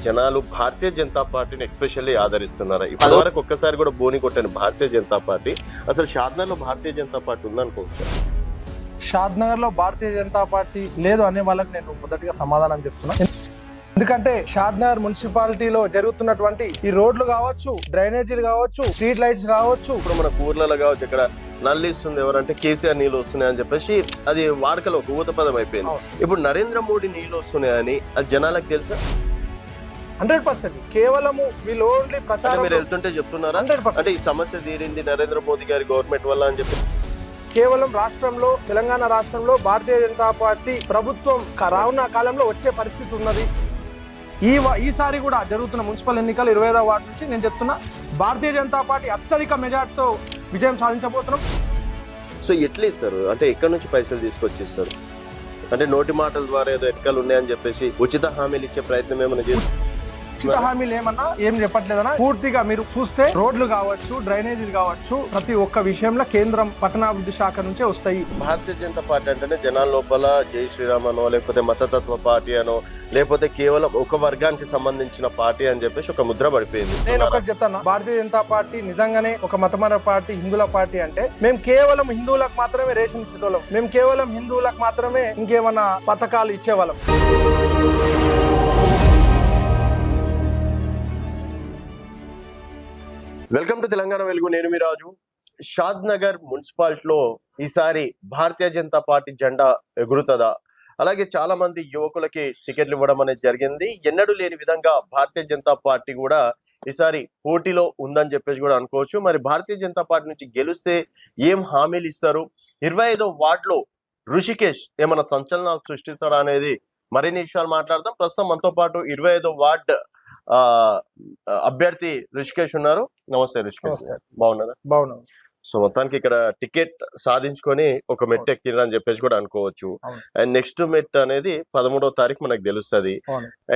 జనాలు భారతీయ జనతా పార్టీని ఎక్స్పెషల్లీ ఆదరిస్తున్నారు. ఇప్పటి వరకు ఒక్కసారి కూడా బోని కొట్టని భారతీయ జనతా పార్టీ అసలు షాద్నగర్ లో భారతీయ జనతా పార్టీ ఉందనుకోవచ్చు. షాద్నగర్ లో భారతీయ జనతా పార్టీ లేదు అనే వాళ్ళకి నేను మొదటిగా సమాధానం చెప్తున్నా. ఎందుకంటే షాద్నగర్ మున్సిపాలిటీలో జరుగుతున్నటువంటి ఈ రోడ్లు కావచ్చు, డ్రైనేజీలు కావచ్చు, స్ట్రీట్ లైట్స్ కావచ్చు, ఇప్పుడు మన ఊర్లలో కావచ్చు ఇక్కడ నల్లు ఇస్తుంది ఎవరంటే కేసీఆర్ నీళ్ళు వస్తున్నాయని చెప్పేసి అది వాడుకలో ఒక ఊత పదం అయిపోయింది. ఇప్పుడు నరేంద్ర మోడీ నీళ్ళు వస్తున్నాయని అది జనాలకు తెలుసా? 100% కేవలము వీళ్ళు ఓన్లీ ప్రచారం. మీరు వెళ్తుంటే చెప్తున్నారా అంటే ఈ సమస్య తీరింది నరేంద్ర మోదీ గారి గవర్నమెంట్ వల్ల అని చెప్పి? కేవలం రాష్ట్రంలో, తెలంగాణ రాష్ట్రంలో భారతీయ జనతా పార్టీ ప్రభుత్వం రానున్న కాలంలో వచ్చే పరిస్థితి ఉన్నది. ఈసారి కూడా జరుగుతున్న మున్సిపల్ ఎన్నికలు 25వ వార్డు నుంచి నేను చెప్తున్నా భారతీయ జనతా పార్టీ అత్యధిక మెజార్టీతో విజయం సాధించబోతున్నాం. సో ఎట్లా ఇస్తారు అంటే ఎక్కడి నుంచి పైసలు తీసుకొచ్చిస్తారు? అంటే నోటి మాటల ద్వారా ఏదో ఎన్నికలు ఉన్నాయని చెప్పేసి ఉచిత హామీలు ఇచ్చే ప్రయత్నం ఏమైనా చేస్తారు? ఉచిత హామీలు ఏమన్నా ఏం చెప్పట్లేదన్నా. పూర్తిగా మీరు చూస్తే రోడ్లు కావచ్చు, డ్రైనేజీలు కావచ్చు, ప్రతి ఒక్క విషయంలో కేంద్రం పట్టణాభివృద్ధి శాఖ నుంచే వస్తాయి. భారతీయ జనతా పార్టీ అంటేనే జనాల లోపల జై శ్రీరామ్ అనో లేకపోతే మతతత్వ పార్టీ అనో లేకపోతే కేవలం ఒక వర్గానికి సంబంధించిన పార్టీ అని చెప్పేసి ఒక ముద్ర పడిపోయింది. నేను ఒకటి చెప్తాను, భారతీయ జనతా పార్టీ నిజంగానే ఒక మతమర పార్టీ, హిందువుల పార్టీ అంటే మేము కేవలం హిందువులకు మాత్రమే రేషన్ ఇచ్చేవాళ్ళం, మేము కేవలం హిందువులకు మాత్రమే ఇంకేమన్నా పథకాలు ఇచ్చేవాళ్ళం. వెల్కమ్ టు తెలంగాణ వెలుగు. నేను మీ రాజు. షాద్నగర్ మున్సిపాలిటీలో ఈసారి భారతీయ జనతా పార్టీ జెండా ఎగురుతుందా? అలాగే చాలా మంది యువకులకి టికెట్లు ఇవ్వడం అనేది జరిగింది. ఎన్నడూ లేని విధంగా భారతీయ జనతా పార్టీ కూడా ఈసారి పోటీలో ఉందని చెప్పేసి కూడా అనుకోవచ్చు. మరి భారతీయ జనతా పార్టీ నుంచి గెలిస్తే ఏం హామీలు ఇస్తారు? 25వ వార్డులో ఋషికేష్ ఏమైనా సంచలనాలు సృష్టిస్తాడా అనేది మరిన్ని విషయాలు మాట్లాడదాం. ప్రస్తుతం మనతో పాటు 25వ వార్డు అభ్యర్థి ఋషికేష్ ఉన్నారు. నమస్తే ఋషికేష్, బాగున్నారా? బాగున్నాను. సో మొత్తానికి ఇక్కడ టికెట్ సాధించుకొని ఒక మెట్ ఎక్కిరా అని చెప్పేసి కూడా అనుకోవచ్చు. అండ్ నెక్స్ట్ మెట్ అనేది 13వ తారీఖు మనకు తెలుస్తుంది.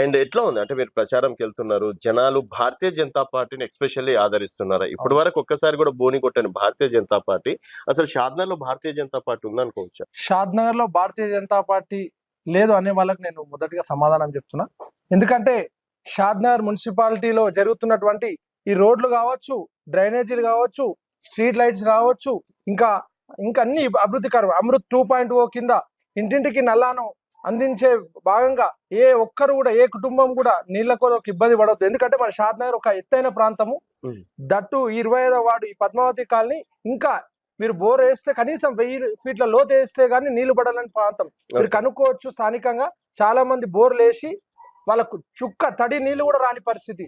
అండ్ ఎట్లా ఉంది అంటే మీరు ప్రచారంకి వెళ్తున్నారు, జనాలు భారతీయ జనతా పార్టీని ఎక్స్పెషల్లీ ఆదరిస్తున్నారు. ఇప్పటి వరకు ఒక్కసారి కూడా బోని కొట్టని భారతీయ జనతా పార్టీ అసలు షాద్నగర్ లో భారతీయ జనతా పార్టీ ఉందనుకోవచ్చు. షాద్నగర్ లో భారతీయ జనతా పార్టీ లేదు అనే వాళ్ళకి నేను మొదటిగా సమాధానం చెప్తున్నా. ఎందుకంటే షాద్నగర్ మున్సిపాలిటీలో జరుగుతున్నటువంటి ఈ రోడ్లు కావచ్చు, డ్రైనేజీలు కావచ్చు, స్ట్రీట్ లైట్స్ కావచ్చు, ఇంకా అన్ని అభివృద్ధి అమృత్ 2.0 కింద ఇంటింటికి నల్లాను అందించే భాగంగా ఏ ఒక్కరు కూడా, ఏ కుటుంబం కూడా నీళ్ల కొరకు ఇబ్బంది పడవద్దు. ఎందుకంటే మన షాద్నగర్ ఒక ఎత్తైన ప్రాంతము, దట్టు 25వ వార్డు ఈ పద్మావతి కాలనీ. ఇంకా మీరు బోర్ వేస్తే కనీసం 1000 ఫీట్ల లోతు వేస్తే గానీ నీళ్లు పడాలని ప్రాంతం. మీరు కనుక్కోవచ్చు, స్థానికంగా చాలా మంది బోర్లు వేసి వాళ్ళకు చుక్క తడి నీళ్లు కూడా రాని పరిస్థితి,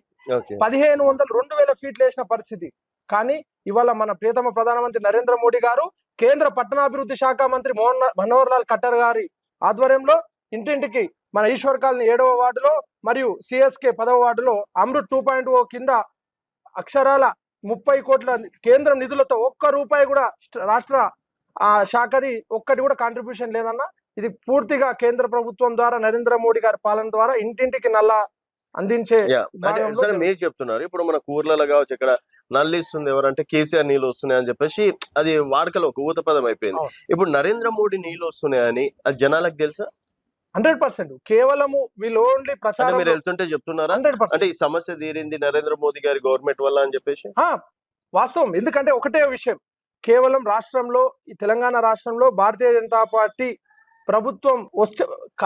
1500 2000 ఫీట్లు వేసిన పరిస్థితి. కానీ ఇవాళ మన ప్రియతమ ప్రధానమంత్రి నరేంద్ర మోడీ గారు, కేంద్ర పట్టణాభివృద్ధి శాఖ మంత్రి మనోహర్ లాల్ ఖట్టర్ గారి ఆధ్వర్యంలో ఇంటింటికి మన ఈశ్వర్ కాలనీ 7వ వార్డులో మరియు సిఎస్కే 10వ వార్డులో అమృత్ 2.0 కింద అక్షరాల 30 కోట్ల కేంద్రం నిధులతో ఒక్క రూపాయి కూడా రాష్ట్ర శాఖది ఒక్కటి కూడా కాంట్రిబ్యూషన్ లేదన్న. ఇది పూర్తిగా కేంద్ర ప్రభుత్వం ద్వారా, నరేంద్ర మోడీ గారి పాలన ద్వారా ఇంటింటికి నల్ల అందించే. మీరు చెప్తున్నారు ఇప్పుడు మన ఊర్లలో కావచ్చు ఇక్కడ నల్లు ఇస్తుంది ఎవరంటే కేసీఆర్ నీళ్ళు వస్తున్నాయని చెప్పేసి అది వాడుకలో ఒక ఊత పదం అయిపోయింది. ఇప్పుడు నరేంద్ర మోడీ నీళ్ళు వస్తున్నాయని అది జనాలకు తెలుసా? 100% కేవలము వీళ్ళు ఓన్లీ ప్రచారం. మీరు వెళ్తుంటే చెప్తున్నారా అంటే ఈ సమస్య తీరింది నరేంద్ర మోదీ గారి గవర్నమెంట్ వల్ల అని చెప్పేసి? వాస్తవం. ఎందుకంటే ఒకటే విషయం, కేవలం రాష్ట్రంలో, ఈ తెలంగాణ రాష్ట్రంలో భారతీయ జనతా పార్టీ ప్రభుత్వం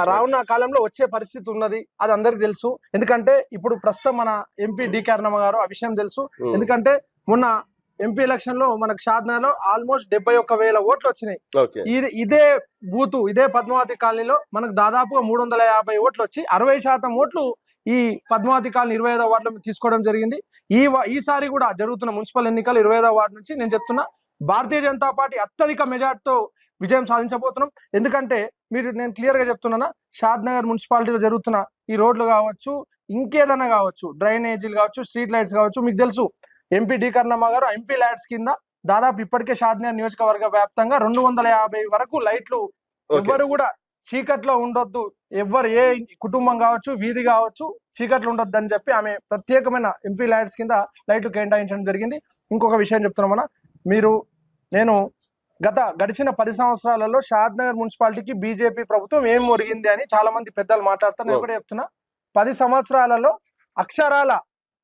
రానున్న కాలంలో వచ్చే పరిస్థితి ఉన్నది. అది అందరికి తెలుసు. ఎందుకంటే ఇప్పుడు ప్రస్తుతం మన ఎంపీ డి కారణమ్మ గారు ఆ విషయం తెలుసు. ఎందుకంటే మొన్న ఎంపీ ఎలక్షన్ లో మనకు షాద్నగర్ లో ఆల్మోస్ట్ 71,000 ఓట్లు వచ్చినాయి. ఇదే బూతు, ఇదే పద్మావతి కాలనీలో మనకు దాదాపుగా 350 ఓట్లు వచ్చి 60% ఓట్లు ఈ పద్మావతి కాలనీ 25వ వార్డులో తీసుకోవడం జరిగింది. ఈసారి కూడా జరుగుతున్న మున్సిపల్ ఎన్నికలు 25వ వార్డు నుంచి నేను చెప్తున్నా భారతీయ జనతా పార్టీ అత్యధిక మెజార్టీతో విజయం సాధించబోతున్నాం. ఎందుకంటే నేను క్లియర్ గా చెప్తున్నానా, షాద్నగర్ మున్సిపాలిటీలో జరుగుతున్న ఈ రోడ్లు కావచ్చు, ఇంకేదైనా కావచ్చు, డ్రైనేజీలు కావచ్చు, స్ట్రీట్ లైట్స్ కావచ్చు, మీకు తెలుసు ఎంపీ డి కర్ణమ్మ గారు ఎంపీ ల్యాడ్స్ కింద దాదాపు ఇప్పటికే షాద్నగర్ నియోజకవర్గ వ్యాప్తంగా 250 వరకు లైట్లు, ఎవ్వరు కూడా చీకట్లో ఉండొద్దు, ఎవ్వరు ఏ కుటుంబం కావచ్చు, వీధి కావచ్చు, చీకట్లు ఉండొద్దు అని చెప్పి ఆమె ప్రత్యేకమైన ఎంపీ ల్యాడ్స్ కింద లైట్లు కేటాయించడం జరిగింది. ఇంకొక విషయం చెప్తున్నామన్నా, నేను గడిచిన 10 సంవత్సరాలలో షాద్నగర్ మున్సిపాలిటీకి బీజేపీ ప్రభుత్వం ఏం ఒరిగింది అని చాలా మంది పెద్దలు మాట్లాడుతారు. నేను ఒకటే చెప్తున్నా, 10 సంవత్సరాలలో అక్షరాల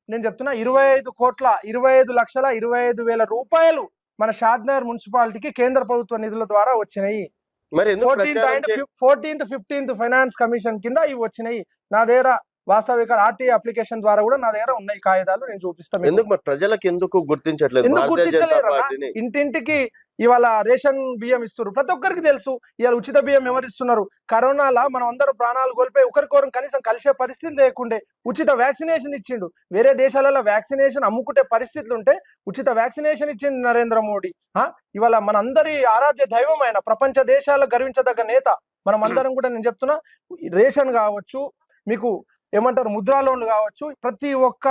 నేను చెప్తున్నా 25,25,25,000 రూపాయలు మన షాద్నగర్ మున్సిపాలిటీకి కేంద్ర ప్రభుత్వ నిధుల ద్వారా వచ్చినాయి. మరి ఎందుకు ప్రచారం 14th 15th ఫైనాన్స్ కమిషన్ కింద ఇవి వచ్చినాయి. నా దగ్గర వాస్తవిక ఆర్టీఐ అప్లికేషన్ ద్వారా కూడా నా దగ్గర ఉన్నాయి కాగితాలు, నేను చూపిస్తాను. ఎందుకు మరి ప్రజలకు ఎందుకు గుర్తించట్లేదు భారతీయ జనతా పార్టీని? ఇంటింటికి ఇవాళ రేషన్ బియ్యం ఇస్తున్నారు, ప్రతి ఒక్కరికి తెలుసు. ఇవాళ ఉచిత బియ్యం ఎవరు ఇస్తున్నారు? కరోనాలో మనం అందరూ ప్రాణాలు కోల్పోయి ఒకరికొకరు కనీసం కలిసే పరిస్థితి లేకుండే ఉచిత వ్యాక్సినేషన్ ఇచ్చిండు. వేరే దేశాలలో వ్యాక్సినేషన్ అమ్ముకుంటే పరిస్థితులు ఉంటే ఉచిత వ్యాక్సినేషన్ ఇచ్చింది నరేంద్ర మోడీ. ఇవాళ మనందరి ఆరాధ్య దైవం ఆయన, ప్రపంచ దేశాల్లో గర్వించదగ్గ నేత. మనం అందరం కూడా నేను చెప్తున్నా, రేషన్ కావచ్చు, మీకు ఏమంటారు ముద్రా లోన్లు కావచ్చు, ప్రతి ఒక్క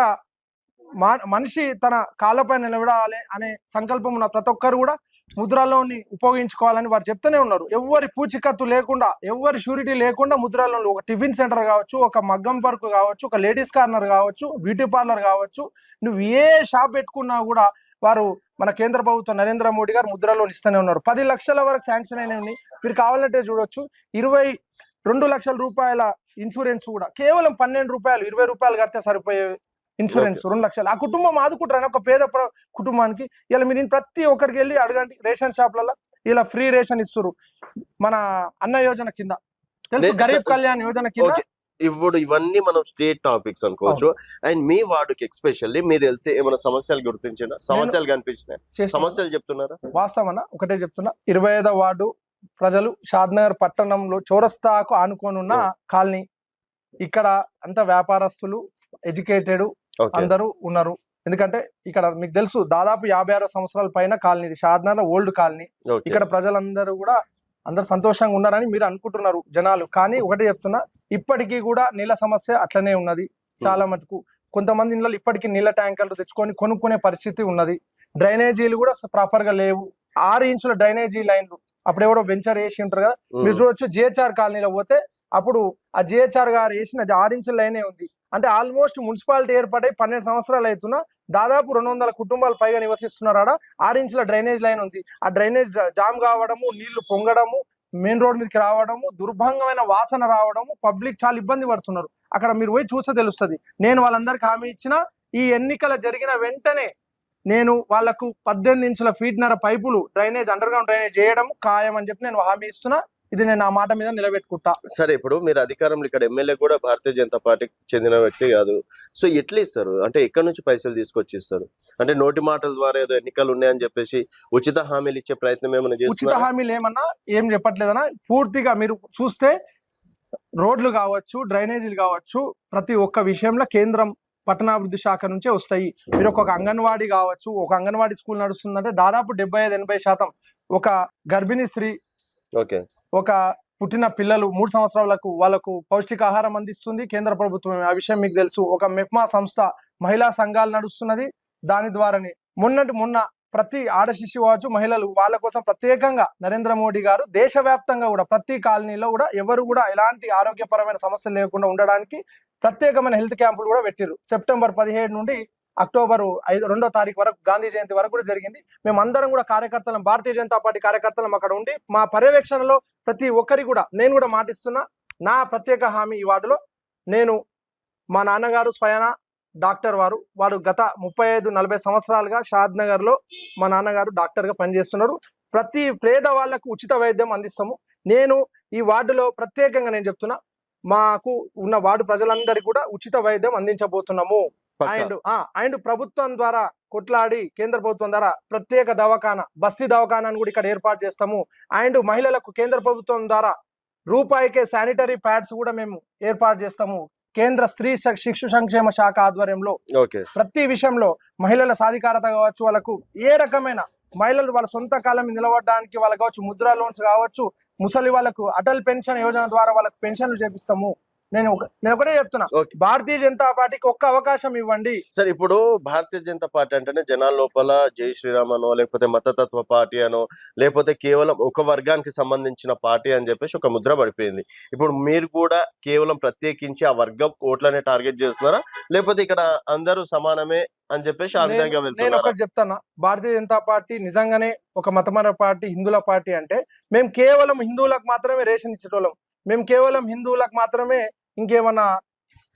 మనిషి తన కాళ్ళపైన నిలబడాలి అనే సంకల్పం ఉన్న ప్రతి ఒక్కరు కూడా ముద్రా లోన్ని ఉపయోగించుకోవాలని వారు చెప్తూనే ఉన్నారు. ఎవరి పూచికత్తు లేకుండా, ఎవరి షూరిటీ లేకుండా ముద్రా లోన్లు, ఒక టిఫిన్ సెంటర్ కావచ్చు, ఒక మగ్గం వర్క్ కావచ్చు, ఒక లేడీస్ కార్నర్ కావచ్చు, బ్యూటీ పార్లర్ కావచ్చు, నువ్వు ఏ షాప్ పెట్టుకున్నా కూడా వారు మన కేంద్ర ప్రభుత్వం నరేంద్ర మోడీ గారు ముద్రా లోన్ ఇస్తూనే ఉన్నారు. 10 లక్షల వరకు శాంక్షన్ అయినవి మీరు కావాలంటే చూడొచ్చు. 22 లక్షల రూపాయల ఇన్సూరెన్స్ కూడా కేవలం 12 రూపాయలు, 20 రూపాయలు కడితే సరిపోయే ఇన్సూరెన్స్ 2 లక్షలు. ఆ కుటుంబం ఆదుకుంటారని ఒక పేద కుటుంబానికి. ఇలా మీరు ప్రతి ఒక్కరికి వెళ్ళి అడగండి, రేషన్ షాప్లలో ఇలా ఫ్రీ రేషన్ ఇస్తారు మన అన్న యోజన కింద, తెలుసు, గరీబ్ కళ్యాణ్ యోజన కింద. ఇప్పుడు ఇవన్నీ మనం స్టేట్ టాపిక్స్ అనుకోవచ్చు. అండ్ మీ వార్డుకి ఎక్స్పెషల్లీ మీరు వెళ్తే ఏమైనా సమస్యలు గుర్తించిన సమస్యలు కనిపించినాయి? సమస్యలు చెప్తున్నారా? వాస్తవన్నా ఒకటే చెప్తున్నా, 25వ వార్డు ప్రజలు షాద్నగర్ పట్టణంలో చౌరస్తాకు ఆనుకోనున్న కాలనీ. ఇక్కడ అంత వ్యాపారస్తులు, ఎడ్యుకేటెడ్ అందరూ ఉన్నారు. ఎందుకంటే ఇక్కడ మీకు తెలుసు దాదాపు 56 సంవత్సరాల పైన కాలనీ ఇది, షాద్నగర్ ఓల్డ్ కాలనీ. ఇక్కడ ప్రజలందరూ కూడా అందరు సంతోషంగా ఉన్నారని మీరు అనుకుంటున్నారు జనాలు, కానీ ఒకటే చెప్తున్నా, ఇప్పటికీ కూడా నీళ్ళ సమస్య అట్లనే ఉన్నది. చాలా మటుకు కొంతమంది ఇళ్ళలో ఇప్పటికీ నీళ్ళ ట్యాంకర్లు తెచ్చుకొని కొనుక్కునే పరిస్థితి ఉన్నది. డ్రైనేజీలు కూడా ప్రాపర్ గా లేవు. 6 ఇంచుల డ్రైనేజీ లైన్లు అప్పుడు ఎవరో వెంచర్ వేసి ఉంటారు కదా, మీరు చూడొచ్చు. జిహెచ్ఆర్ కాలనీలో పోతే అప్పుడు ఆ జిహెచ్ఆర్ గారు వేసిన 6 ఇంచుల లైనే ఉంది. అంటే ఆల్మోస్ట్ మున్సిపాలిటీ ఏర్పడై 12 సంవత్సరాలు అవుతున్నా దాదాపు 200 కుటుంబాలు పైగా నివసిస్తున్నారు. ఆడ 6 ఇంచుల డ్రైనేజ్ లైన్ ఉంది. ఆ డ్రైనేజ్ జామ్ కావడము, నీళ్లు పొంగడము, మెయిన్ రోడ్ మీదకి రావడము, దుర్భంగమైన వాసన రావడము, పబ్లిక్ చాలా ఇబ్బంది పడుతున్నారు. అక్కడ మీరు పోయి చూస్తే తెలుస్తుంది. నేను వాళ్ళందరికీ హామీ ఇచ్చిన, ఈ ఎన్నికలు జరిగిన వెంటనే నేను వాళ్లకు 18 ఇంచుల ఫీట్నర పైపులు డ్రైనేజ్, అండర్ గ్రౌండ్ డ్రైనేజ్ చేయడం ఖాయం అని చెప్పి నేను హామీ ఇస్తున్నా. ఇది నేను ఆ మాట మీద నిలబెట్టుకుంటా. సరే, ఇప్పుడు మీరు అధికారంలో ఇక్కడ ఎమ్మెల్యే కూడా భారతీయ జనతా పార్టీకి చెందిన వ్యక్తి కాదు. సో ఎట్లా ఇస్తారు? అంటే ఎక్కడి నుంచి పైసలు తీసుకొచ్చి ఇస్తారు? అంటే నోటి మాటల ద్వారా ఏదో ఎన్నికలు ఉన్నాయని చెప్పేసి ఉచిత హామీలు ఇచ్చే ప్రయత్నం ఏమైనా చేస్తున్నారు? ఉచిత హామీలు ఏమన్నా ఏం చెప్పట్లేదన్నా. పూర్తిగా మీరు చూస్తే రోడ్లు కావచ్చు, డ్రైనేజీలు కావచ్చు, ప్రతి ఒక్క విషయంలో కేంద్రం పట్టణాభివృద్ధి శాఖ నుంచే వస్తాయి. మీరు ఒక అంగన్వాడీ కావచ్చు, ఒక అంగన్వాడీ స్కూల్ నడుస్తుందంటే దాదాపు 75-80% ఒక గర్భిణీ స్త్రీ, ఒక పుట్టిన పిల్లలు 3 సంవత్సరాలకు వాళ్ళకు పౌష్టికాహారం అందిస్తుంది కేంద్ర ప్రభుత్వం. ఆ విషయం మీకు తెలుసు. ఒక మెప్మా సంస్థ మహిళా సంఘాలు నడుస్తున్నది దాని ద్వారానే. మొన్న ప్రతి ఆడ శిశువు కావచ్చు, మహిళలు వాళ్ళ కోసం ప్రత్యేకంగా నరేంద్ర మోడీ గారు దేశవ్యాప్తంగా కూడా ప్రతి కాలనీలో కూడా ఎవరు కూడా ఎలాంటి ఆరోగ్యపరమైన సమస్యలు లేకుండా ఉండడానికి ప్రత్యేకమైన హెల్త్ క్యాంపులు కూడా పెట్టిరు. సెప్టెంబర్ 17 నుండి అక్టోబర్ 2వ తారీఖు వరకు గాంధీ జయంతి వరకు కూడా జరిగింది. మేమందరం కూడా కార్యకర్తలం, భారతీయ జనతా పార్టీ కార్యకర్తలం అక్కడ ఉండి మా పర్యవేక్షణలో ప్రతి ఒక్కరికి కూడా నేను కూడా మాటిస్తున్నా. నా ప్రత్యేక హామీ ఈ వార్డులో, నేను మా నాన్నగారు స్వయాన డాక్టర్ వారు గత 35-40 సంవత్సరాలుగా షాద్నగర్ లో మా నాన్నగారు డాక్టర్ గా పనిచేస్తున్నారు. ప్రతి పేద వాళ్లకు ఉచిత వైద్యం అందిస్తాము. నేను ఈ వార్డులో ప్రత్యేకంగా నేను చెప్తున్నా, మాకు ఉన్న వార్డు ప్రజలందరికీ కూడా ఉచిత వైద్యం అందించబోతున్నాము. అండ్ ప్రభుత్వం ద్వారా కొట్లాడి కేంద్ర ప్రభుత్వం ద్వారా ప్రత్యేక దవాఖానా, బస్తీ దవాఖానాను కూడా ఇక్కడ ఏర్పాటు చేస్తాము. అండ్ మహిళలకు కేంద్ర ప్రభుత్వం ద్వారా రూపాయికే శానిటరీ ప్యాడ్స్ కూడా మేము ఏర్పాటు చేస్తాము. కేంద్ర స్త్రీ శిశు సంక్షేమ శాఖ ఆధ్వర్యంలో ప్రతి విషయంలో మహిళల సాధికారత కావచ్చు, వాళ్ళకు ఏ రకమైన మహిళలు వాళ్ళ సొంత కాలం మీద నిలబడడానికి వాళ్ళకి కావచ్చు, ముద్రా లోన్స్ కావచ్చు, ముసలి వాళ్ళకు అటల్ పెన్షన్ యోజన ద్వారా వాళ్ళకు పెన్షన్లు చేపిస్తాము. నేను ఒకటే చెప్తున్నా, భారతీయ జనతా పార్టీకి ఒక్క అవకాశం ఇవ్వండి. సార్, ఇప్పుడు భారతీయ జనతా పార్టీ అంటేనే జనాల లోపల జై శ్రీరామ్ అనో, లేకపోతే మతతత్వ పార్టీ అనో, లేకపోతే కేవలం ఒక వర్గానికి సంబంధించిన పార్టీ అని చెప్పేసి ఒక ముద్ర పడిపోయింది. ఇప్పుడు మీరు కూడా కేవలం ప్రత్యేకించి ఆ వర్గం ఓట్లనే టార్గెట్ చేస్తున్నారా, లేకపోతే ఇక్కడ అందరూ సమానమే అని చెప్పేసి ఆ విధంగా వెళ్తున్నారు? నేను ఒకటి చెప్తాను, భారతీయ జనతా పార్టీ నిజంగానే ఒక మతమర పార్టీ, హిందువుల పార్టీ అంటే మేము కేవలం హిందువులకు మాత్రమే రేషన్ ఇచ్చేటోళ్ళం. మేము కేవలం హిందువులకు మాత్రమే ఇంకేమన్నా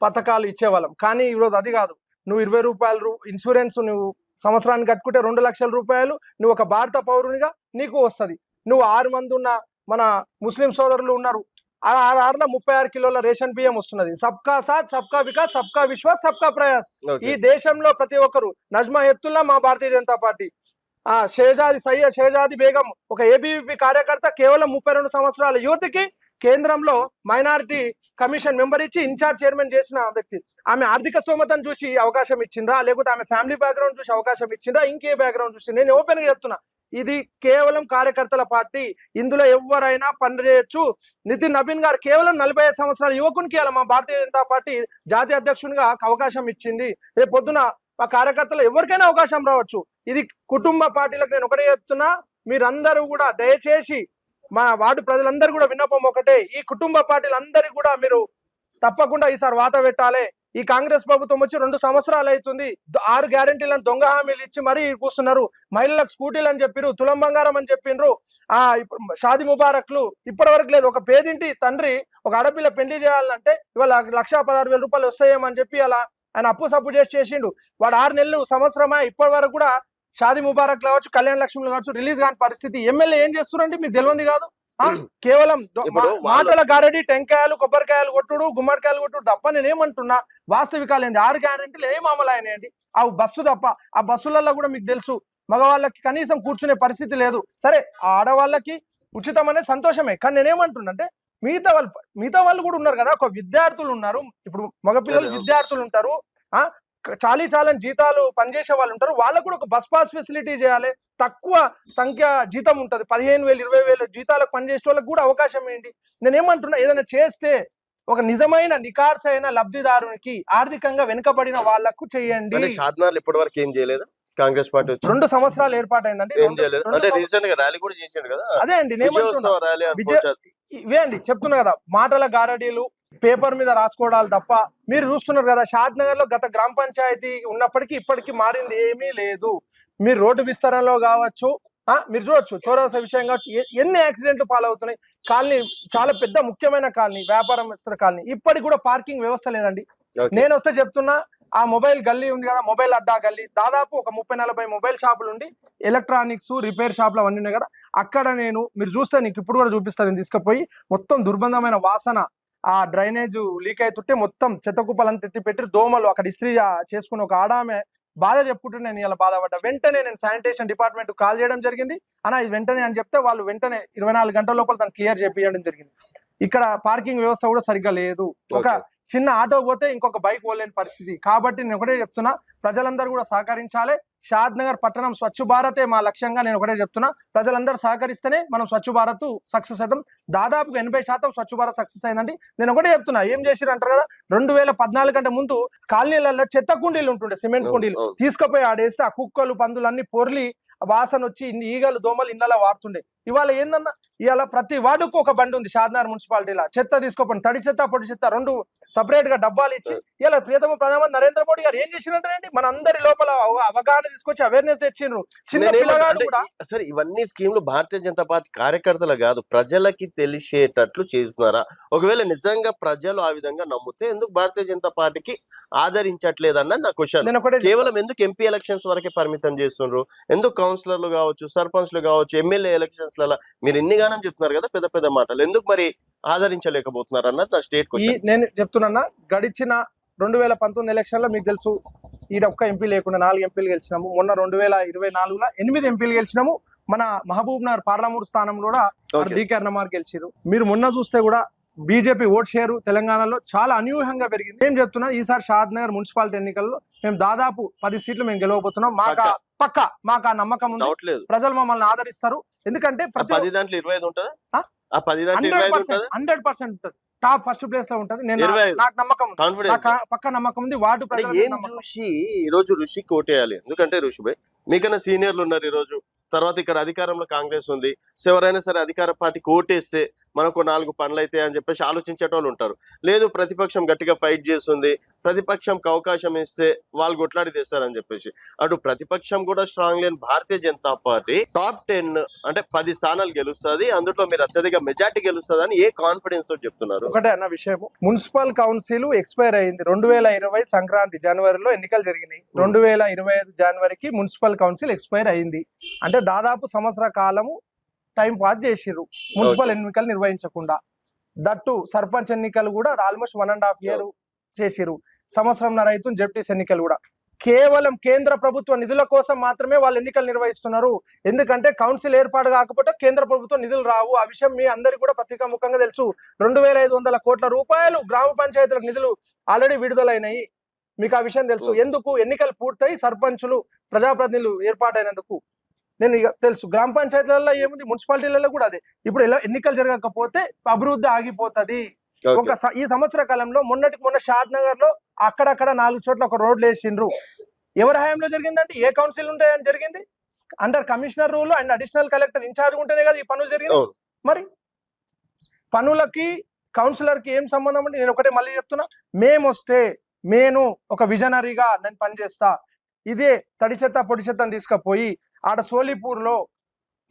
పథకాలు ఇచ్చేవాళ్ళం. కానీ ఈరోజు అది కాదు. నువ్వు 20 రూపాయలు ఇన్సూరెన్స్ నువ్వు సంవత్సరానికి కట్టుకుంటే 2 లక్షల రూపాయలు నువ్వు ఒక భారత పౌరునిగా నీకు వస్తుంది. నువ్వు 6 మంది ఉన్న మన ముస్లిం సోదరులు ఉన్నారు, ఆ 6 36 కిలోల రేషన్ బియ్యం వస్తున్నది. సబ్కా సాత్ సబ్కా వికాస్ సబ్కా విశ్వాస్ సబ్కా ప్రయాస్. ఈ దేశంలో ప్రతి ఒక్కరు నజ్మా హెప్తుల్లా మా భారతీయ జనతా పార్టీ, సయ్యద్ షేజాది బేగం ఒక ఏబీవీపీ కార్యకర్త కేవలం 32 సంవత్సరాల యువతికి కేంద్రంలో మైనారిటీ కమిషన్ మెంబర్ ఇచ్చి ఇన్ఛార్జ్ చైర్మన్ చేసిన వ్యక్తి. ఆమె ఆర్థిక స్తోమతను చూసి అవకాశం ఇచ్చిందా, లేకపోతే ఆమె ఫ్యామిలీ బ్యాక్గ్రౌండ్ చూసి అవకాశం ఇచ్చిందా, ఇంకే బ్యాక్గ్రౌండ్ చూసి? నేను ఓపెన్ గా చెప్తున్నా, ఇది కేవలం కార్యకర్తల పార్టీ. ఇందులో ఎవరైనా పని చేయొచ్చు. నితిన్ నబీన్ గారు కేవలం 45 సంవత్సరాల యువకునికి అలా మా భారతీయ జనతా పార్టీ జాతీయ అధ్యక్షునిగా అవకాశం ఇచ్చింది. రేపు పొద్దున ఆ కార్యకర్తలు ఎవరికైనా అవకాశం రావచ్చు. ఇది కుటుంబ పార్టీలకు నేను ఒకటే చెప్తున్నా, మీరందరూ కూడా దయచేసి మా వార్డు ప్రజలందరూ కూడా విన్నపం ఒకటే, ఈ కుటుంబ పార్టీలందరికీ కూడా మీరు తప్పకుండా ఈసారి వాత పెట్టాలి. ఈ కాంగ్రెస్ ప్రభుత్వం వచ్చి 2 సంవత్సరాలు అవుతుంది. 6 గ్యారెంటీలను దొంగ హామీలు ఇచ్చి మరీ కూస్తున్నారు. మహిళలకు స్కూటీలు అని చెప్పిరు, తులం బంగారం అని చెప్పిండ్రు, షాది ముబారక్లు ఇప్పటి వరకు లేదు. ఒక పేదింటి తండ్రి ఒక ఆడపిల్ల పెళ్లి చేయాలంటే ఇవాళ 1,16,000 రూపాయలు వస్తాయేమని చెప్పి అలా ఆయన అప్పు సప్పు చేసిండు. వాడు 6 నెలలు సంవత్సరమా ఇప్పటి వరకు కూడా షాది ముబారక్ కావచ్చు, కళ్యాణ లక్ష్మి కావచ్చు రిలీజ్ కాని పరిస్థితి. ఎమ్మెల్యే ఏం చేస్తున్నారంటే మీకు తెలియంది కాదు. కేవలం మాటల గారడి, టెంకాయలు కొబ్బరికాయలు కొట్టుడు, గుమ్మడికాయలు కొట్టుడు తప్ప. నేనేమంటున్నా, వాస్తవికాలు ఏంది? 6 గ్యారెంటీలు ఏం అమలు అయినాయండి? ఆ బస్సు తప్ప. ఆ బస్సులలో కూడా మీకు తెలుసు మగవాళ్ళకి కనీసం కూర్చునే పరిస్థితి లేదు. సరే ఆడవాళ్ళకి ఉచితం అనేది సంతోషమే, కానీ నేనేమంటున్నా అంటే మిగతా వాళ్ళు కూడా ఉన్నారు కదా. ఒక విద్యార్థులు ఉన్నారు, ఇప్పుడు మగపిల్లలు విద్యార్థులు ఉంటారు, చాలని జీతాలు పనిచేసే వాళ్ళు ఉంటారు. వాళ్ళకు కూడా ఒక బస్ పాస్ ఫెసిలిటీ చేయాలి. తక్కువ సంఖ్య జీతం ఉంటుంది, 15,000 20,000 జీతాలకు పనిచేసే వాళ్ళకి కూడా అవకాశం ఏంటి? నేనేమంటున్నా, ఏదైనా చేస్తే ఒక నిజమైన నికార్సైన లబ్ధిదారునికి ఆర్థికంగా వెనుకబడిన వాళ్లకు చేయండి. షాద్నగర్ ఇప్పటి వరకు ఏం చేయలేదు కాంగ్రెస్ పార్టీ? 2 సంవత్సరాలు ఏర్పాటైందండి. అదే అండి ఇవే అండి చెప్తున్నా కదా, మాటల గారడీలు, పేపర్ మీద రాసుకోవడాలు తప్ప. మీరు చూస్తున్నారు కదా, షాద్నగర్ లో గత గ్రామ పంచాయతీ ఉన్నప్పటికీ ఇప్పటికీ మారింది ఏమీ లేదు. మీరు రోడ్డు విస్తరణలో కావచ్చు, మీరు చూడొచ్చు చౌరస్తా విషయం కావచ్చు, ఎన్ని యాక్సిడెంట్లు పాలవుతున్నాయి. కాలనీ చాలా పెద్ద ముఖ్యమైన కాలనీ, వ్యాపారస్తుల కాలనీ, ఇప్పటికి కూడా పార్కింగ్ వ్యవస్థ లేదండి. నేను వస్తే చెప్తున్నా, ఆ మొబైల్ గల్లీ ఉంది కదా, మొబైల్ అడ్డా గల్లీ, దాదాపు ఒక 30-40 మొబైల్ షాపులు ఉండి ఎలక్ట్రానిక్స్ రిపేర్ షాపులు అవన్నీ ఉన్నాయి కదా. అక్కడ మీరు చూస్తే నీకు ఇప్పుడు కూడా చూపిస్తాను, నేను తీసుకుపోయి మొత్తం దుర్బంధమైన వాసన, ఆ డ్రైనేజ్ లీక్ అవుతుంటే మొత్తం చెత్త కుప్పలంతా ఎత్తి పెట్టి దోమలు అక్కడ ఇస్త్రీ చేసుకుని ఒక ఆడామె బాధ చెప్పుకుంటే నేను ఇలా బాధపడ్డా. వెంటనే నేను శానిటేషన్ డిపార్ట్మెంట్ కాల్ చేయడం జరిగింది. ఇది వెంటనే అని చెప్తే వాళ్ళు వెంటనే 24 గంటల లోపల దాన్ని క్లియర్ చేపించడం జరిగింది. ఇక్కడ పార్కింగ్ వ్యవస్థ కూడా సరిగ్గా లేదు. ఒక చిన్న ఆటో పోతే ఇంకొక బైక్ పోలేని పరిస్థితి. కాబట్టి నేను ఒకటే చెప్తున్నా, ప్రజలందరూ కూడా సహకరించాలి. షాద్నగర్ పట్టణం స్వచ్ఛ భారతే మా లక్ష్యంగా. నేను ఒకటే చెప్తున్నా, ప్రజలందరూ సహకరిస్తేనే మనం స్వచ్ఛ భారత్ సక్సెస్ అవుతాం. దాదాపుగా 80% స్వచ్ఛ భారత్ సక్సెస్ అయిందండి. నేను ఒకటే చెప్తున్నా, ఏం చేసిరు అంటారు కదా, 2014 కంటే ముందు కాలనీలలో చెత్త కుండీలు ఉంటుండే, సిమెంట్ కుండీలు తీసుకుపోయి ఆడేస్తే ఆ కుక్కలు పందులు అన్ని పొర్లి వాసన వచ్చి ఈగలు దోమలు ఇళ్ళలో వాడుతుండే. ఇవాళ ఏందన్నా, ఇవాళ ప్రతి వార్డుకు ఒక బండి ఉంది షాద్నగర్ మున్సిపాలిటీలో. చెత్త తీసుకోపండి, తడి చెత్త పొడి చెత్త 2 సపరేట్ గా డబ్బాలు ఇచ్చి ఇలా ప్రియతమ ప్రధానమంత్రి నరేంద్ర మోడీ గారు ఏం చేసినట్టు మన అందరి లోపల అవగాహన తీసుకొచ్చి అవేర్నెస్ తెచ్చిండ్రు. చిన్న పిల్లగాడు కూడా సరే, ఇవన్నీ స్కీమ్లు భారతీయ జనతా పార్టీ కార్యకర్తలు కాదు, ప్రజలకి తెలిసేటట్లు చేస్తున్నారా? ఒకవేళ నిజంగా ప్రజలు ఆ విధంగా నమ్మితే ఎందుకు భారతీయ జనతా పార్టీకి ఆదరించట్లేదు అన్నది నా క్వశ్చన్. కేవలం ఎందుకు ఎంపీ ఎలక్షన్స్ వరకే పరిమితం చేస్తున్నారు? ఎందుకు కౌన్సిలర్లు కావచ్చు, సర్పంచ్లు కావచ్చు, ఎమ్మెల్యే ఎలక్షన్స్ లలో మీరు ఎన్నిగానం చెప్తున్నారు కదా పెద్ద పెద్ద మాటలు, ఎందుకు మరి ఆదరించలేకపోతున్నారు అన్నది నా స్టేట్ క్వశ్చన్. నేను చెప్తున్నా, గడిచిన 2019 ఎలక్షన్ లో మీకు తెలుసు, ఈడ ఒక్క ఎంపీ లేకుండా 4 ఎంపీలు గెలిచినాము. మొన్న 2024లో 8 ఎంపీలు గెలిచినాము. మన మహబూబ్ నగర్ పార్లమెంట్ స్థానంలో కూడా డీకే అన్నమార్ గెలిచారు. మీరు మొన్న చూస్తే కూడా బీజేపీ ఓట్ షేరు తెలంగాణలో చాలా అనూహ్యంగా పెరిగింది. ఏం చెప్తున్నా, ఈసారి షాద్నగర్ మున్సిపాలిటీ ఎన్నికల్లో మేము దాదాపు 10 సీట్లు మేము గెలవబోతున్నాం. మాకు ఆ నమ్మకం ఉంది, ప్రజలు మమ్మల్ని ఆదరిస్తారు. ఎందుకంటే 10 ఉంటది, 100% ఉంటుంది. టాప్ ఫస్ట్ ప్లేస్ లో ఉంటది. నాకు నమ్మకం, పక్క నమ్మకం ఉంది. వార్డు ఏం చూసి ఈ రోజు ఋషికి ఓటేయాలి? ఎందుకంటే ఋషి భాయ్ మీకన్నా సీనియర్లు ఉన్నారు ఈ రోజు. తర్వాత ఇక్కడ అధికారంలో కాంగ్రెస్ ఉంది. సో ఎవరైనా సరే అధికార పార్టీకి ఓటేస్తే మనకు 4 పనులు అయితే అని చెప్పేసి ఆలోచించేటోళ్ళు ఉంటారు. లేదు ప్రతిపక్షం గట్టిగా ఫైట్ చేస్తుంది, ప్రతిపక్షంకి అవకాశం ఇస్తే వాళ్ళు కొట్లాడి తెస్తారని చెప్పేసి. అటు ప్రతిపక్షం కూడా స్ట్రాంగ్ లేని భారతీయ జనతా పార్టీ టాప్ 10 అంటే 10 స్థానాలు గెలుస్తుంది, అందులో మీరు అత్యధిక మెజార్టీ గెలుస్తుంది అని ఏ కాన్ఫిడెన్స్ తో చెప్తున్నారు? ఒకటే అన్న విషయం, మున్సిపల్ కౌన్సిల్ ఎక్స్పైర్ అయింది 2020 సంక్రాంతి జనవరిలో ఎన్నికలు జరిగినాయి. 2025 జనవరికి మున్సిపల్ కౌన్సిల్ ఎక్స్పైర్ అయింది. అంటే దాదాపు సంవత్సర కాలము టైం పాస్ చేసిర్రు మున్సిపల్ ఎన్నికలు నిర్వహించకుండా. దట్టు సర్పంచ్ ఎన్నికలు కూడా ఆల్మోస్ట్ 1.5 year చేసిర్రు. సంవత్సరంన్నర అవుతుంది జడ్పీటీసీ ఎన్నికలు కూడా. కేవలం కేంద్ర ప్రభుత్వ నిధుల కోసం మాత్రమే వాళ్ళు ఎన్నికలు నిర్వహిస్తున్నారు. ఎందుకంటే కౌన్సిల్ ఏర్పాటు కాకపోతే కేంద్ర ప్రభుత్వ నిధులు రావు. ఆ విషయం మీ అందరికీ కూడా పత్రికాముఖంగా తెలుసు. 2500 కోట్ల రూపాయలు గ్రామ పంచాయతీలకు నిధులు ఆల్రెడీ విడుదలైనాయి. మీకు ఆ విషయం తెలుసు. ఎందుకు? ఎన్నికలు పూర్తయి సర్పంచులు ప్రజాప్రతినిధులు ఏర్పాటైనందుకు. నేను ఇక తెలుసు గ్రామ పంచాయతీలలో ఏముంది, మున్సిపాలిటీలలో కూడా అదే. ఇప్పుడు ఎలా ఎన్నికలు జరగకపోతే అభివృద్ధి ఆగిపోతుంది. ఈ సంవత్సర కాలంలో మొన్న షాద్ నగర్ లో అక్కడక్కడ 4 చోట్ల ఒక రోడ్లు వేసిండ్రు. ఎవరి హయాంలో జరిగిందంటే ఏ కౌన్సిల్ ఉంటాయని జరిగింది? Under commissioner rule and additional collector incharge ఉంటేనే కదా ఈ పనులు జరిగింది. మరి పనులకి కౌన్సిలర్ కి ఏం సంబంధం అంటే, నేను ఒకటే మళ్ళీ చెప్తున్నా, నేను ఒక విజనరీగా నేను పనిచేస్తా. ఇదే తడి చెత్త పొడి చెత్తని తీసుకుపోయి ఆడ సోలిపూర్ లో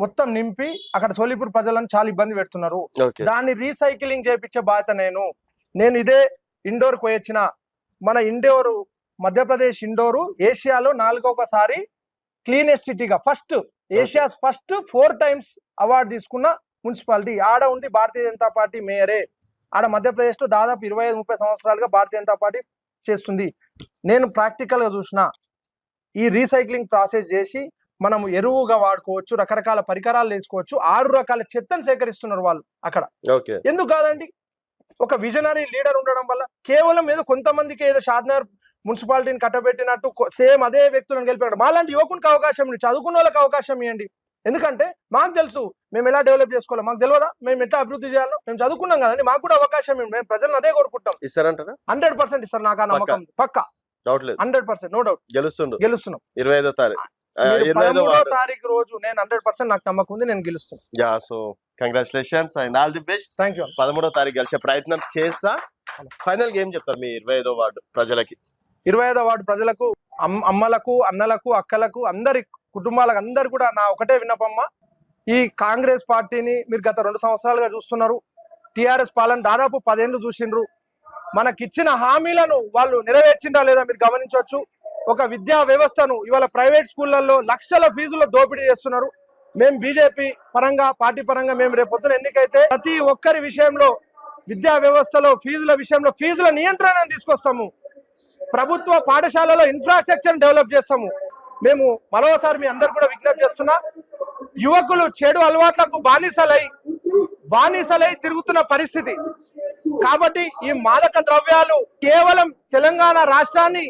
మొత్తం నింపి అక్కడ సోలిపూర్ ప్రజలను చాలా ఇబ్బంది పెడుతున్నారు. దాన్ని రీసైక్లింగ్ చేయించే బాధ్యత నేను ఇదే ఇండోర్ పోయొచ్చిన. మన ఇండోరు మధ్యప్రదేశ్ ఇండోరు ఏషియాలో 4వసారి క్లీనెస్ట్ సిటీగా ఏషియాస్ ఫస్ట్ 4 times అవార్డు తీసుకున్న మున్సిపాలిటీ ఆడ ఉంది. భారతీయ జనతా పార్టీ మేయరే ఆడ మధ్యప్రదేశ్ లో దాదాపు 25-30 సంవత్సరాలుగా భారతీయ జనతా పార్టీ చేస్తుంది. నేను ప్రాక్టికల్ గా చూసిన ఈ రీసైక్లింగ్ ప్రాసెస్ చేసి మనము ఎరువుగా వాడుకోవచ్చు, రకరకాల పరికరాలు వేసుకోవచ్చు. 6 రకాల చెత్తను సేకరిస్తున్నారు వాళ్ళు అక్కడ. ఎందుకు కాదండి? ఒక విజనరీ లీడర్ ఉండడం వల్ల కేవలం ఏదో కొంతమందికి ఏదో షాద్నగర్ మున్సిపాలిటీని కట్టబెట్టినట్టు సేమ్ అదే వ్యక్తులను గెలిపాడు. మాలాంటి యువకునికి అవకాశం ఇవ్వండి, చదువుకున్న వాళ్ళకి అవకాశం ఇవ్వండి. ఎందుకంటే మాకు తెలుసు మేము ఎలా డెవలప్ చేసుకోవాలి, మాకు తెలియదా మేము ఎట్లా అభివృద్ధి చేయాలో? మేము చదువుకున్నాం కదండి, మాకు కూడా అవకాశం ఇవ్వండి. మేము ప్రజలను అదే కోరుకుంటాం. ఇస్తారంటారా? 100% ఇస్తారు. నాకు ఆ నమ్మకం పక్కా, 100% నో డౌట్ గెలుస్తున్నాం. 25వ తారీఖు 13వ తారీఖు రోజు నేను 100% నాకు నమ్మకం ఉంది, నేను గెలుస్తాను. So congratulations and all the best. Thank you. 13వ తారీఖు గెలిచే ప్రయత్నం చేస్తా. ఫైనల్ గా ఏం చెప్తారు మీ 25వ వార్డు ప్రజలకి? 25వ వార్డు ప్రజలకు, అమ్మలకు, అన్నలకు, అక్కలకు, అందరి కుటుంబాలకు అందరు కూడా నా ఒకటే విన్నపమ్మ, ఈ కాంగ్రెస్ పార్టీని మీరు గత 2 సంవత్సరాలుగా చూస్తున్నారు. టిఆర్ఎస్ పాలన దాదాపు 10 ఏళ్ళు చూసిండ్రు. మనకిచ్చిన హామీలను వాళ్ళు నెరవేర్చిందా లేదా మీరు గమనించవచ్చు. ఒక విద్యా వ్యవస్థను ఇవాళ ప్రైవేట్ స్కూళ్లలో లక్షల ఫీజుల దోపిడీ చేస్తున్నారు. మేము బీజేపీ పరంగా, పార్టీ పరంగా మేము రేపు పొద్దున ఎన్నికైతే ప్రతి ఒక్కరి విషయంలో విద్యా వ్యవస్థలో ఫీజుల నియంత్రణను తీసుకొస్తాము. ప్రభుత్వ పాఠశాలలో ఇన్ఫ్రాస్ట్రక్చర్ డెవలప్ చేస్తాము. మేము మరోసారి మీ అందరు కూడా విజ్ఞప్తి చేస్తున్నా, యువకులు చెడు అలవాట్లకు బానిసలై తిరుగుతున్న పరిస్థితి. కాబట్టి ఈ మాదక ద్రవ్యాలు కేవలం తెలంగాణ రాష్ట్రాన్ని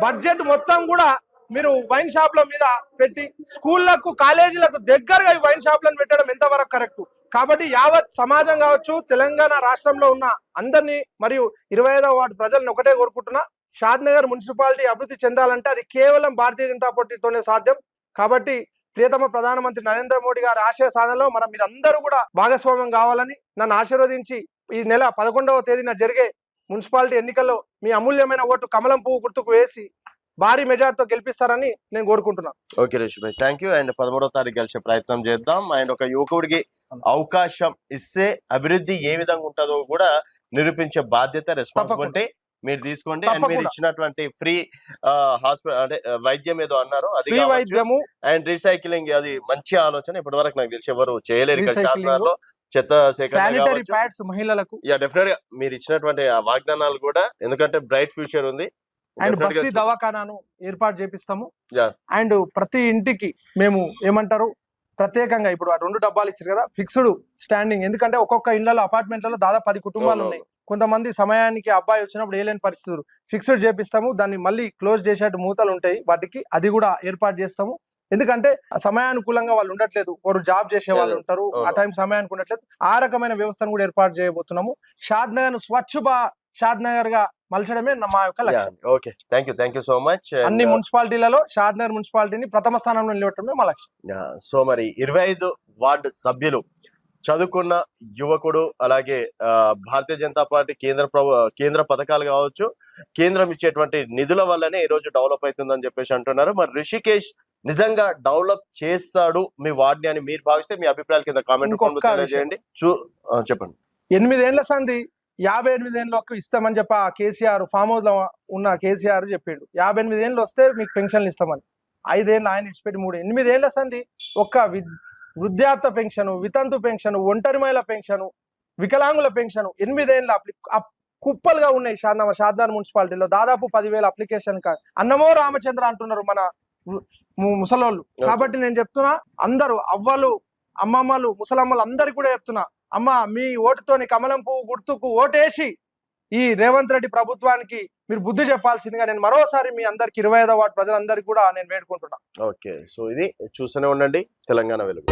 బడ్జెట్ మొత్తం కూడా మీరు వైన్ షాప్ల మీద పెట్టి స్కూళ్లకు, కాలేజీలకు దగ్గరగా ఈ వైన్ షాప్లను పెట్టడం ఎంతవరకు కరెక్ట్? కాబట్టి యావత్ సమాజం కావచ్చు, తెలంగాణ రాష్ట్రంలో ఉన్న అందరినీ మరియు 25వ వార్డు ప్రజలను ఒకటే కోరుకుంటున్నా, షాద్నగర్ మున్సిపాలిటీ అభివృద్ధి చెందాలంటే అది కేవలం భారతీయ జనతా పార్టీతోనే సాధ్యం. కాబట్టి ప్రియతమ ప్రధానమంత్రి నరేంద్ర మోడీ గారి ఆశయ సాధనలో మీరందరూ కూడా భాగస్వామ్యం కావాలని నన్ను ఆశీర్వదించి ఈ నెల 11వ తేదీన జరిగే మున్సిపాలిటీ ఎన్నికల్లో మీ అమూల్యమైన ఓటు కమలం పువ్వు గుర్తుకు వేసి భారీ మెజార్టీతో గెలిపిస్తారని నేను కోరుకుంటున్నాను. ఓకే రిషి భాయ్, థ్యాంక్ యూ. అండ్ 13వ తారీఖు గెలిచే ప్రయత్నం చేద్దాం. అండ్ ఒక యువకుడికి అవకాశం ఇస్తే అభివృద్ధి ఏ విధంగా ఉంటుందో కూడా నిరూపించే బాధ్యత, రెస్పాన్సిబిలిటీ మీరు తీసుకోండి. అండ్ మీరు ఇచ్చినటువంటి ఫ్రీ హాస్పిటల్ అంటే వైద్యం ఏదో అన్నారు, అది వైద్యము అండ్ రీసైక్లింగ్, అది మంచి ఆలోచన. ఇప్పటి వరకు నాకు తెలిసి ఎవరు చేయలేరు ఇక్కడ షాద్నగర్లో చెత్త సేకరణ మహిళలకు. డెఫినెట్ గా మీరు ఇచ్చినటువంటి ఆ వాగ్దానాలు కూడా, ఎందుకంటే బ్రైట్ ఫ్యూచర్ ఉంది. అండ్ బస్తీ దవాఖానాను ఏర్పాటు చేపిస్తాము. అండ్ ప్రతి ఇంటికి మేము ఏమంటారు ప్రత్యేకంగా ఇప్పుడు ఆ 2 డబ్బాలు ఇచ్చారు కదా, ఫిక్స్డ్ స్టాండింగ్. ఎందుకంటే ఒక్కొక్క ఇళ్లలో, అపార్ట్మెంట్లలో దాదాపు 10 కుటుంబాలు ఉన్నాయి. కొంతమంది సమయానికి అబ్బాయి వచ్చినప్పుడు వేయలేని పరిస్థితులు, ఫిక్స్డ్ చేపిస్తాము. దాన్ని మళ్ళీ క్లోజ్ చేసేట్టు మూతలు ఉంటాయి వాటికి, అది కూడా ఏర్పాటు చేస్తాము. ఎందుకంటే సమయానుకూలంగా వాళ్ళు ఉండట్లేదు, వారు జాబ్ చేసే వాళ్ళు ఉంటారు, ఆ టైం సమయానికి ఉండట్లేదు. ఆ రకమైన వ్యవస్థను కూడా ఏర్పాటు చేయబోతున్నాము. షాద్నగర్ స్వచ్ఛ షాద్నగర్ గా మలచడమే మా యొక్క లక్ష్యం. Okay, thank you so much. అన్ని మున్సిపాలిటీలలో షాద్నగర్ మున్సిపాలిటీని ప్రథమ స్థానంలో నిలబెట్టడమే మా లక్ష్యం. సో మరి 25 వార్డు సభ్యులు చదువుకున్న యువకుడు, అలాగే భారతీయ జనతా పార్టీ కేంద్ర పథకాలు కావచ్చు, కేంద్రం ఇచ్చేటువంటి నిధుల వల్లనే ఈ రోజు డెవలప్ అవుతుందని చెప్పేసి అంటున్నారు. మరి రిషికేష్ నిజంగా డెవలప్ చేస్తాడు మీ వార్డుని అని మీరు భావిస్తే మీ అభిప్రాయాల కింద కామెంట్ ఇంకొక తెలియజేయండి. చెప్పండి. 8 ఏళ్ల సంధి 58 ఏళ్ళకు ఇస్తామని చెప్పి ఆ కేసీఆర్ ఫామ్ హౌస్ లో ఉన్న కేసీఆర్ చెప్పిండు 58 ఏళ్ళు వస్తే మీకు పెన్షన్లు ఇస్తామని. 5 ఏళ్ళు ఆయన ఇచ్చిపెట్టి 8 ఏళ్ల సంధి ఒక్క వృద్ధాప్య పెన్షన్, వితంతు పెన్షన్, ఒంటరి మహిళ పెన్షన్, వికలాంగుల పెన్షన్ 8 ఏళ్ళ కుప్పలుగా ఉన్నాయి షాద్నగర్ మున్సిపాలిటీలో. దాదాపు 10,000 అప్లికేషన్ అన్నమో రామచంద్ర అంటున్నారు మన ముసలోళ్ళు. కాబట్టి నేను చెప్తున్నా, అందరూ అవ్వలు, అమ్మమ్మలు, ముసలమ్మలు అందరికి కూడా చెప్తున్నా, అమ్మ మీ ఓటుతోని కమలం పువ్వు గుర్తుకు ఓటేసి ఈ రేవంత్ రెడ్డి ప్రభుత్వానికి మీరు బుద్ధి చెప్పాల్సిందిగా నేను మరోసారి మీ అందరికి 25వ వార్డు ప్రజలందరికీ కూడా నేను వేడుకుంటున్నా. ఓకే, సో ఇది చూస్తూనే ఉండండి తెలంగాణ వెలుగు.